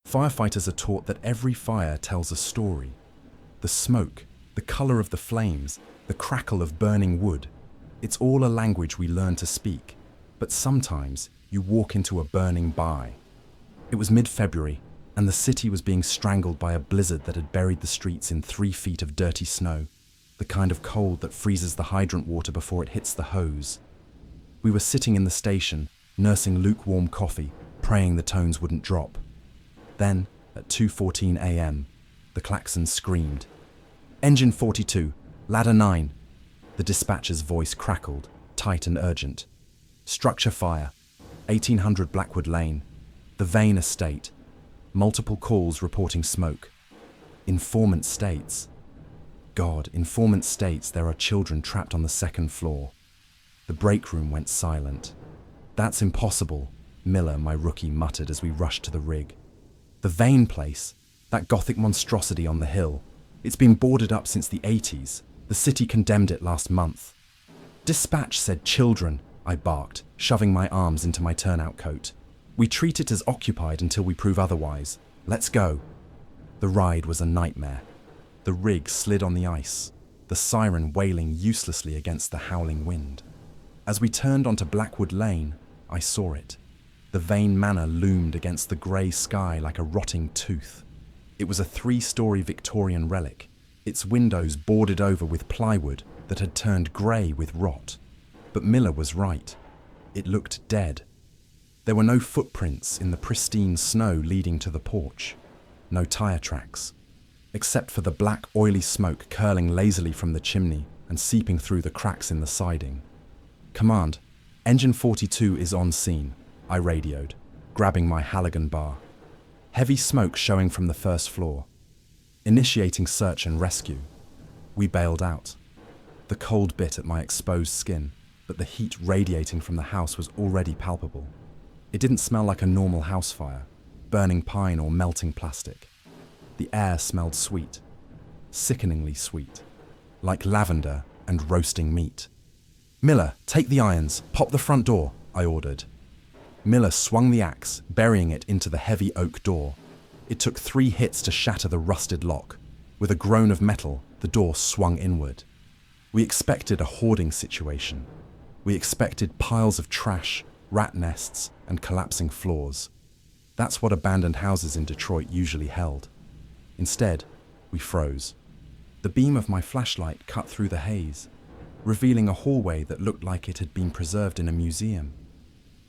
Firefighters are taught that every fire tells a story. The smoke, the color of the flames, the crackle of burning wood. It's all a language we learn to speak, but sometimes you walk into a burning by. It was mid-February, and the city was being strangled by a blizzard that had buried the streets in 3 feet of dirty snow, the kind of cold that freezes the hydrant water before it hits the hose. We were sitting in the station, nursing lukewarm coffee, praying the tones wouldn't drop. Then, at 2:14 a.m., the klaxon screamed. "Engine 42, ladder 9. The dispatcher's voice crackled, tight and urgent. "Structure fire, 1800 Blackwood Lane, the Vane Estate. Multiple calls reporting smoke. Informant states. God, informant states there are children trapped on the 2nd floor. The break room went silent. "That's impossible," Miller, my rookie, muttered as we rushed to the rig. "The Vane place, that Gothic monstrosity on the hill. It's been boarded up since the 80s. The city condemned it last month." "Dispatch said children," I barked, shoving my arms into my turnout coat. "We treat it as occupied until we prove otherwise. Let's go." The ride was a nightmare. The rig slid on the ice, the siren wailing uselessly against the howling wind. As we turned onto Blackwood Lane, I saw it. The Vane Manor loomed against the grey sky like a rotting tooth. It was a 3-story Victorian relic, its windows boarded over with plywood that had turned grey with rot. But Miller was right. It looked dead. There were no footprints in the pristine snow leading to the porch. No tyre tracks, except for the black, oily smoke curling lazily from the chimney and seeping through the cracks in the siding. "Command, Engine 42 is on scene," I radioed, grabbing my Halligan bar. Heavy smoke showing from the 1st floor. Initiating search and rescue. We bailed out. The cold bit at my exposed skin, but the heat radiating from the house was already palpable. It didn't smell like a normal house fire, burning pine or melting plastic. The air smelled sweet, sickeningly sweet, like lavender and roasting meat. "Miller, take the irons, pop the front door," I ordered. Miller swung the axe, burying it into the heavy oak door. It took 3 hits to shatter the rusted lock. With a groan of metal, the door swung inward. We expected a hoarding situation. We expected piles of trash, rat nests, and collapsing floors. That's what abandoned houses in Detroit usually held. Instead, we froze. The beam of my flashlight cut through the haze, revealing a hallway that looked like it had been preserved in a museum.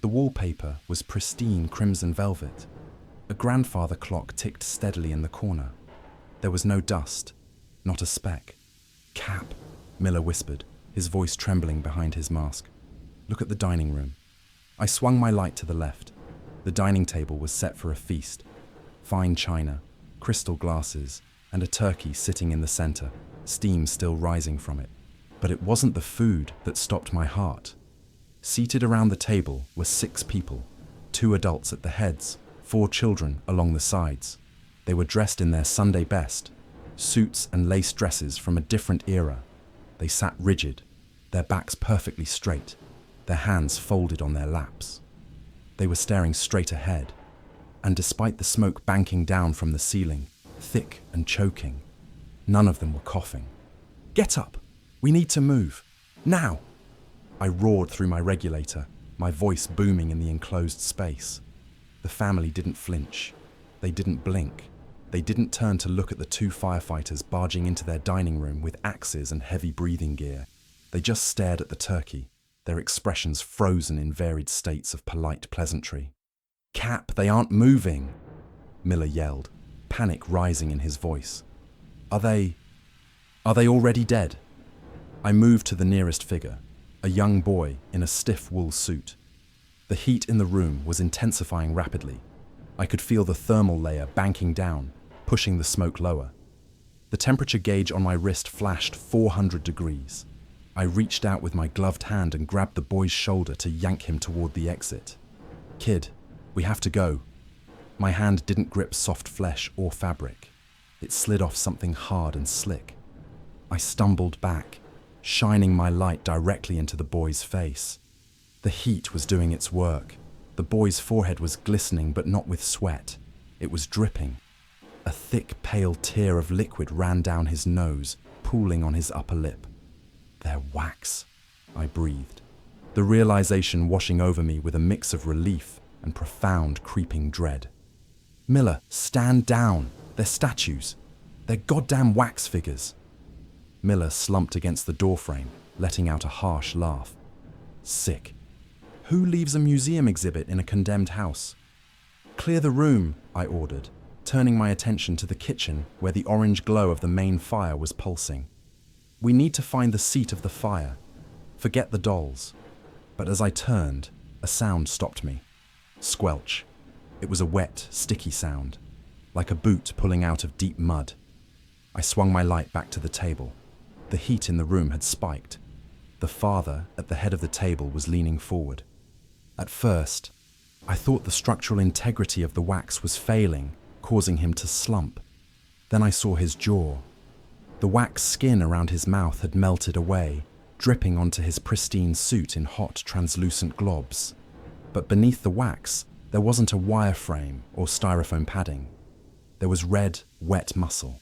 The wallpaper was pristine crimson velvet. A grandfather clock ticked steadily in the corner. There was no dust, not a speck. "Cap," Miller whispered, his voice trembling behind his mask. "Look at the dining room." I swung my light to the left. The dining table was set for a feast. Fine china, crystal glasses, and a turkey sitting in the center, steam still rising from it. But it wasn't the food that stopped my heart. Seated around the table were 6 people, 2 adults at the heads, 4 children along the sides. They were dressed in their Sunday best, suits and lace dresses from a different era. They sat rigid, their backs perfectly straight, their hands folded on their laps. They were staring straight ahead, and despite the smoke banking down from the ceiling, thick and choking, none of them were coughing. "Get up! We need to move. Now!" I roared through my regulator, my voice booming in the enclosed space. The family didn't flinch. They didn't blink. They didn't turn to look at the 2 firefighters barging into their dining room with axes and heavy breathing gear. They just stared at the turkey, their expressions frozen in varied states of polite pleasantry. "Cap, they aren't moving," Miller yelled, panic rising in his voice. Are they already dead?" I moved to the nearest figure, a young boy in a stiff wool suit. The heat in the room was intensifying rapidly. I could feel the thermal layer banking down, pushing the smoke lower. The temperature gauge on my wrist flashed 400 degrees. I reached out with my gloved hand and grabbed the boy's shoulder to yank him toward the exit. "Kid, we have to go." My hand didn't grip soft flesh or fabric. It slid off something hard and slick. I stumbled back, shining my light directly into the boy's face. The heat was doing its work. The boy's forehead was glistening but not with sweat. It was dripping. A thick, pale tear of liquid ran down his nose, pooling on his upper lip. "They're wax," I breathed, the realization washing over me with a mix of relief and profound creeping dread. "Miller, stand down. They're statues. They're goddamn wax figures." Miller slumped against the doorframe, letting out a harsh laugh. "Sick. Who leaves a museum exhibit in a condemned house?" "Clear the room," I ordered, turning my attention to the kitchen where the orange glow of the main fire was pulsing. "We need to find the seat of the fire. Forget the dolls." But as I turned, a sound stopped me. Squelch. It was a wet, sticky sound, like a boot pulling out of deep mud. I swung my light back to the table. The heat in the room had spiked. The father, at the head of the table, was leaning forward. At first, I thought the structural integrity of the wax was failing, causing him to slump. Then I saw his jaw. The wax skin around his mouth had melted away, dripping onto his pristine suit in hot, translucent globs. But beneath the wax, there wasn't a wireframe or styrofoam padding. There was red, wet muscle.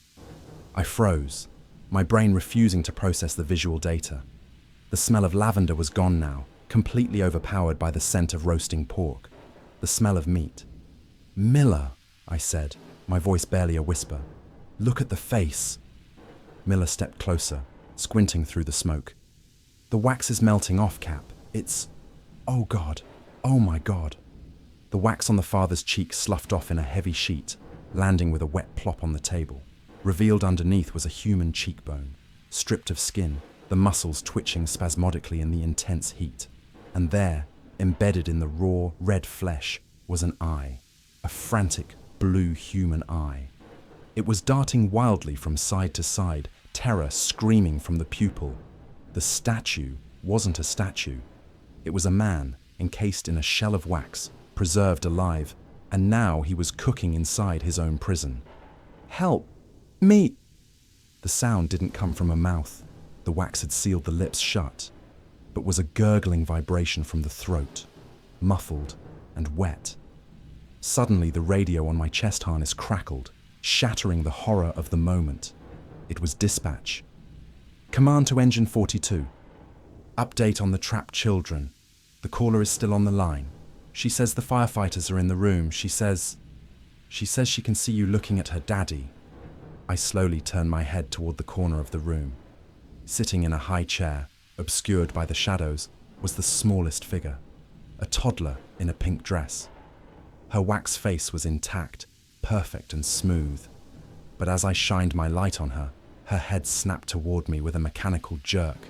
I froze, my brain refusing to process the visual data. The smell of lavender was gone now, completely overpowered by the scent of roasting pork, the smell of meat. "Miller," I said, my voice barely a whisper. "Look at the face." Miller stepped closer, squinting through the smoke. "The wax is melting off, Cap. It's... oh God. Oh my God." The wax on the father's cheek sloughed off in a heavy sheet, landing with a wet plop on the table. Revealed underneath was a human cheekbone, stripped of skin, the muscles twitching spasmodically in the intense heat. And there, embedded in the raw, red flesh, was an eye, a frantic, blue human eye. It was darting wildly from side to side, terror screaming from the pupil. The statue wasn't a statue. It was a man, encased in a shell of wax, preserved alive, and now he was cooking inside his own prison. "Help! Me!" The sound didn't come from a mouth. The wax had sealed the lips shut, but was a gurgling vibration from the throat, muffled and wet. Suddenly the radio on my chest harness crackled, shattering the horror of the moment. It was dispatch. "Command to Engine 42. Update on the trapped children. The caller is still on the line. She says the firefighters are in the room. She says she can see you looking at her daddy." I slowly turned my head toward the corner of the room. Sitting in a high chair, obscured by the shadows, was the smallest figure, a toddler in a pink dress. Her wax face was intact, perfect and smooth. But as I shined my light on her, her head snapped toward me with a mechanical jerk.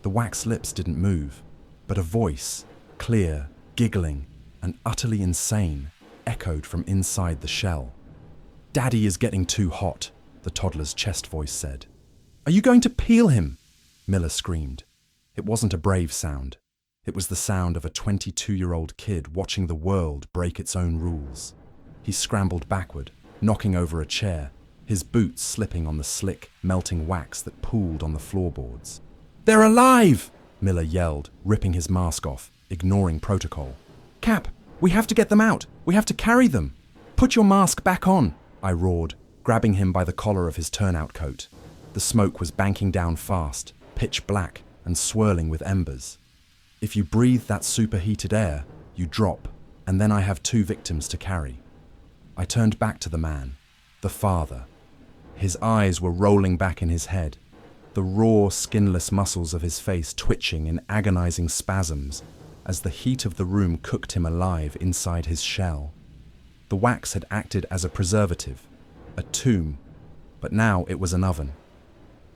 The wax lips didn't move, but a voice, clear, giggling, and utterly insane, echoed from inside the shell. "Daddy is getting too hot," the toddler's chest voice said. "Are you going to peel him?" Miller screamed. It wasn't a brave sound. It was the sound of a 22-year-old kid watching the world break its own rules. He scrambled backward, knocking over a chair, his boots slipping on the slick, melting wax that pooled on the floorboards. "They're alive!" Miller yelled, ripping his mask off, ignoring protocol. "Cap, we have to get them out. We have to carry them. Put your mask back on," I roared, grabbing him by the collar of his turnout coat. The smoke was banking down fast, pitch black and swirling with embers. If you breathe that superheated air, you drop, and then I have 2 victims to carry. I turned back to the man, the father. His eyes were rolling back in his head, the raw, skinless muscles of his face twitching in agonizing spasms as the heat of the room cooked him alive inside his shell. The wax had acted as a preservative, a tomb, but now it was an oven.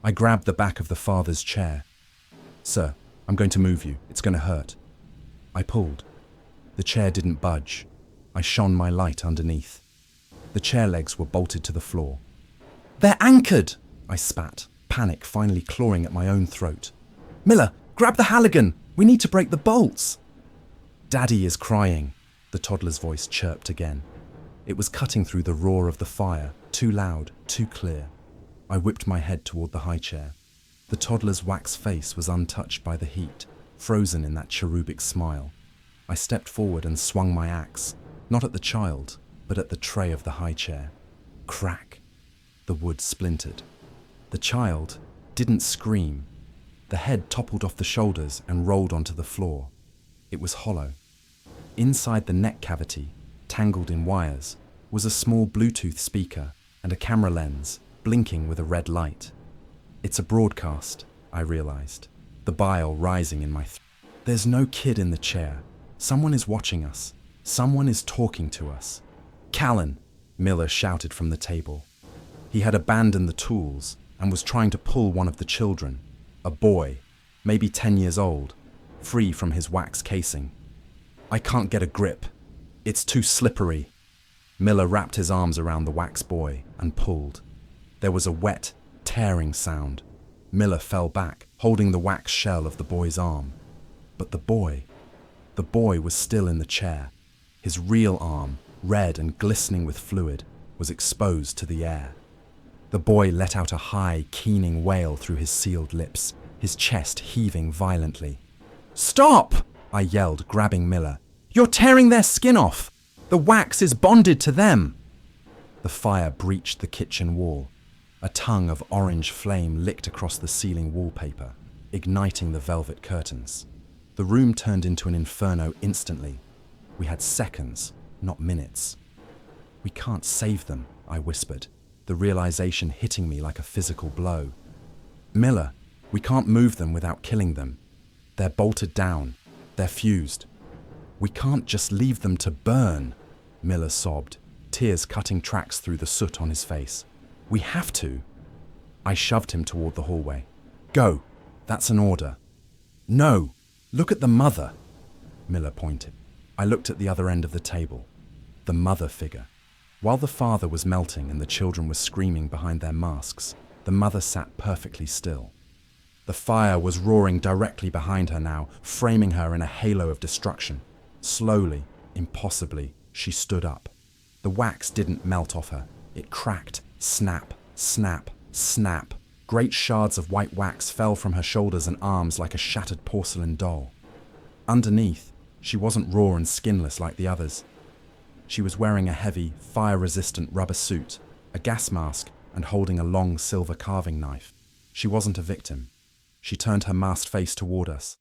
I grabbed the back of the father's chair. "Sir, I'm going to move you. It's going to hurt." I pulled. The chair didn't budge. I shone my light underneath. The chair legs were bolted to the floor. "They're anchored!" I spat, panic finally clawing at my own throat. "Miller, grab the Halligan! We need to break the bolts!" "Daddy is crying," the toddler's voice chirped again. It was cutting through the roar of the fire, too loud, too clear. I whipped my head toward the high chair. The toddler's wax face was untouched by the heat, frozen in that cherubic smile. I stepped forward and swung my axe, not at the child, but at the tray of the high chair. Crack! The wood splintered. The child didn't scream. The head toppled off the shoulders and rolled onto the floor. It was hollow. Inside the neck cavity, tangled in wires, was a small Bluetooth speaker and a camera lens blinking with a red light. It's a broadcast, I realized, the bile rising in my throat. There's no kid in the chair. Someone is watching us. Someone is talking to us. "Callan!" Miller shouted from the table. He had abandoned the tools and was trying to pull one of the children, a boy, maybe 10 years old, free from his wax casing. "I can't get a grip. It's too slippery." Miller wrapped his arms around the wax boy and pulled. There was a wet, tearing sound. Miller fell back, holding the wax shell of the boy's arm. But the boy was still in the chair. His real arm, red and glistening with fluid, was exposed to the air. The boy let out a high, keening wail through his sealed lips, his chest heaving violently. "Stop!" I yelled, grabbing Miller. "You're tearing their skin off! The wax is bonded to them!" The fire breached the kitchen wall. A tongue of orange flame licked across the ceiling wallpaper, igniting the velvet curtains. The room turned into an inferno instantly. We had seconds, not minutes. "We can't save them," I whispered, the realization hitting me like a physical blow. "Miller, we can't move them without killing them. They're bolted down. They're fused. We can't just leave them to burn," Miller sobbed, tears cutting tracks through the soot on his face. "We have to." I shoved him toward the hallway. "Go. That's an order." "No. Look at the mother," Miller pointed. I looked at the other end of the table. The mother figure. While the father was melting and the children were screaming behind their masks, the mother sat perfectly still. The fire was roaring directly behind her now, framing her in a halo of destruction. Slowly, impossibly, she stood up. The wax didn't melt off her. It cracked. Snap, snap, snap. Great shards of white wax fell from her shoulders and arms like a shattered porcelain doll. Underneath, she wasn't raw and skinless like the others. She was wearing a heavy, fire-resistant rubber suit, a gas mask, and holding a long silver carving knife. She wasn't a victim. She turned her masked face toward us.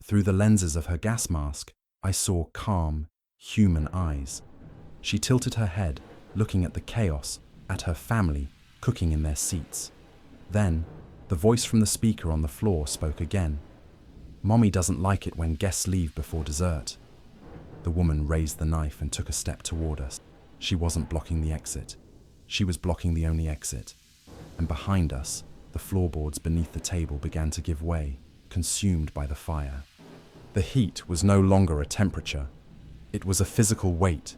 Through the lenses of her gas mask, I saw calm, human eyes. She tilted her head, looking at the chaos, at her family, cooking in their seats. Then, the voice from the speaker on the floor spoke again. "Mommy doesn't like it when guests leave before dessert." The woman raised the knife and took a step toward us. She wasn't blocking the exit. She was blocking the only exit. And behind us, the floorboards beneath the table began to give way, consumed by the fire. The heat was no longer a temperature. It was a physical weight,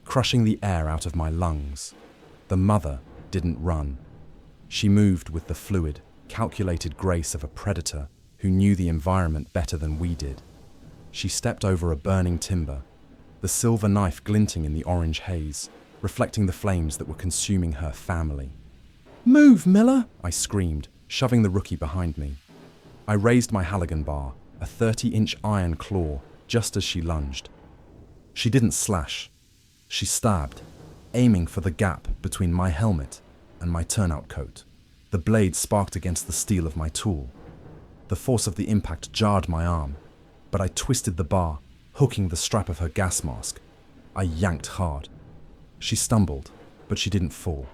crushing the air out of my lungs. The mother didn't run. She moved with the fluid, calculated grace of a predator who knew the environment better than we did. She stepped over a burning timber, the silver knife glinting in the orange haze, reflecting the flames that were consuming her family. "Move, Miller!" I screamed, shoving the rookie behind me. I raised my Halligan bar, a 30-inch iron claw, just as she lunged. She didn't slash. She stabbed, aiming for the gap between my helmet and my turnout coat. The blade sparked against the steel of my tool. The force of the impact jarred my arm, but I twisted the bar, hooking the strap of her gas mask. I yanked hard. She stumbled, but she didn't fall.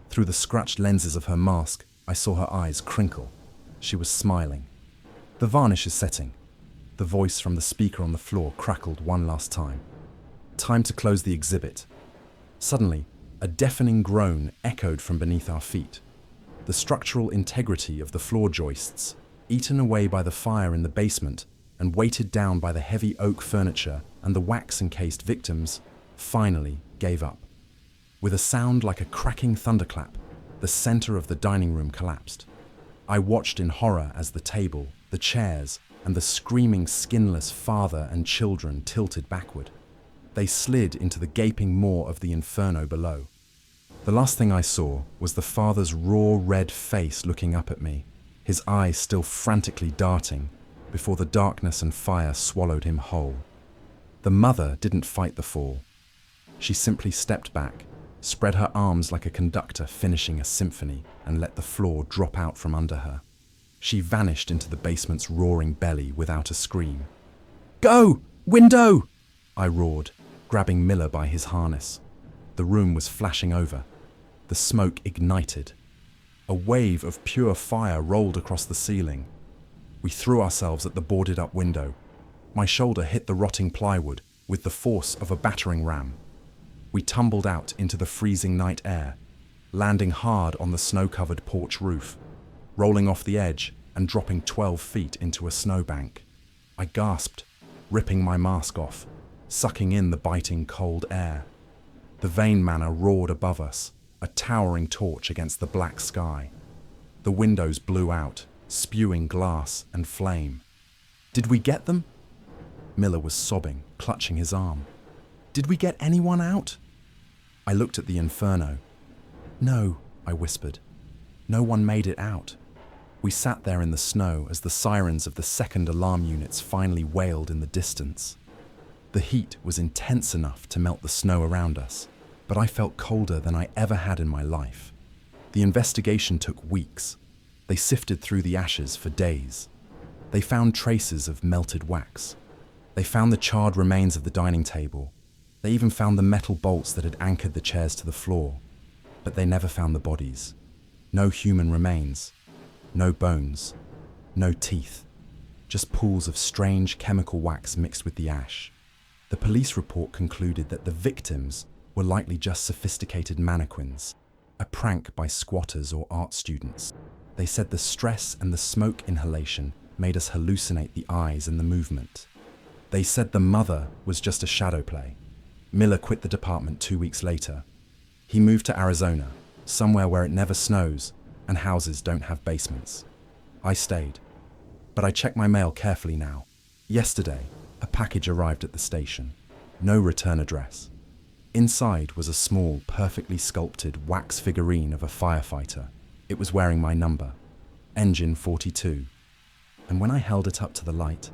Through the scratched lenses of her mask, I saw her eyes crinkle. She was smiling. "The varnish is setting." The voice from the speaker on the floor crackled one last time. "Time to close the exhibit." Suddenly, a deafening groan echoed from beneath our feet. The structural integrity of the floor joists, eaten away by the fire in the basement and weighted down by the heavy oak furniture and the wax-encased victims, finally gave up. With a sound like a cracking thunderclap, the center of the dining room collapsed. I watched in horror as the table, the chairs, and the screaming skinless father and children tilted backward. They slid into the gaping maw of the inferno below. The last thing I saw was the father's raw red face looking up at me, his eyes still frantically darting, before the darkness and fire swallowed him whole. The mother didn't fight the fall. She simply stepped back, spread her arms like a conductor finishing a symphony, and let the floor drop out from under her. She vanished into the basement's roaring belly without a scream. "Go! Window!" I roared, grabbing Miller by his harness. The room was flashing over. The smoke ignited. A wave of pure fire rolled across the ceiling. We threw ourselves at the boarded-up window. My shoulder hit the rotting plywood with the force of a battering ram. We tumbled out into the freezing night air, landing hard on the snow-covered porch roof, rolling off the edge and dropping 12 feet into a snowbank. I gasped, ripping my mask off, sucking in the biting cold air. The Vane Manor roared above us, a towering torch against the black sky. The windows blew out, spewing glass and flame. "Did we get them?" Miller was sobbing, clutching his arm. "Did we get anyone out?" I looked at the inferno. "No," I whispered. "No one made it out." We sat there in the snow as the sirens of the second alarm units finally wailed in the distance. The heat was intense enough to melt the snow around us, but I felt colder than I ever had in my life. The investigation took weeks. They sifted through the ashes for days. They found traces of melted wax. They found the charred remains of the dining table. They even found the metal bolts that had anchored the chairs to the floor. But they never found the bodies. No human remains. No bones. No teeth. Just pools of strange chemical wax mixed with the ash. The police report concluded that the victims were likely just sophisticated mannequins, a prank by squatters or art students. They said the stress and the smoke inhalation made us hallucinate the eyes and the movement. They said the mother was just a shadow play. Miller quit the department 2 weeks later. He moved to Arizona, somewhere where it never snows and houses don't have basements. I stayed, but I check my mail carefully now. Yesterday, a package arrived at the station. No return address. Inside was a small, perfectly sculpted wax figurine of a firefighter. It was wearing my number, Engine 42. And when I held it up to the light,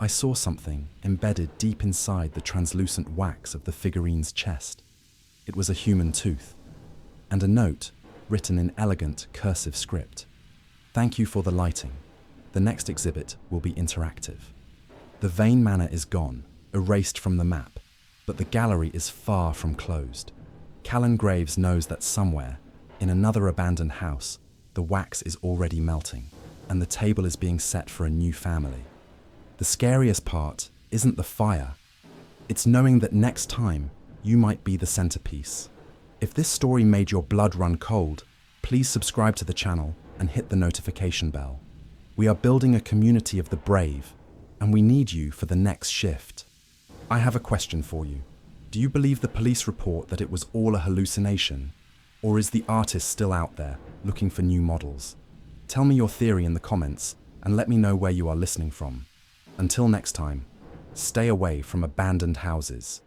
I saw something embedded deep inside the translucent wax of the figurine's chest. It was a human tooth, and a note written in elegant cursive script. "Thank you for the lighting. The next exhibit will be interactive." The Vane Manor is gone, erased from the map, but the gallery is far from closed. Callan Graves knows that somewhere, in another abandoned house, the wax is already melting, and the table is being set for a new family. The scariest part isn't the fire. It's knowing that next time, you might be the centerpiece. If this story made your blood run cold, please subscribe to the channel and hit the notification bell. We are building a community of the brave, and we need you for the next shift. I have a question for you. Do you believe the police report that it was all a hallucination? Or is the artist still out there, looking for new models? Tell me your theory in the comments, and let me know where you are listening from. Until next time, stay away from abandoned houses.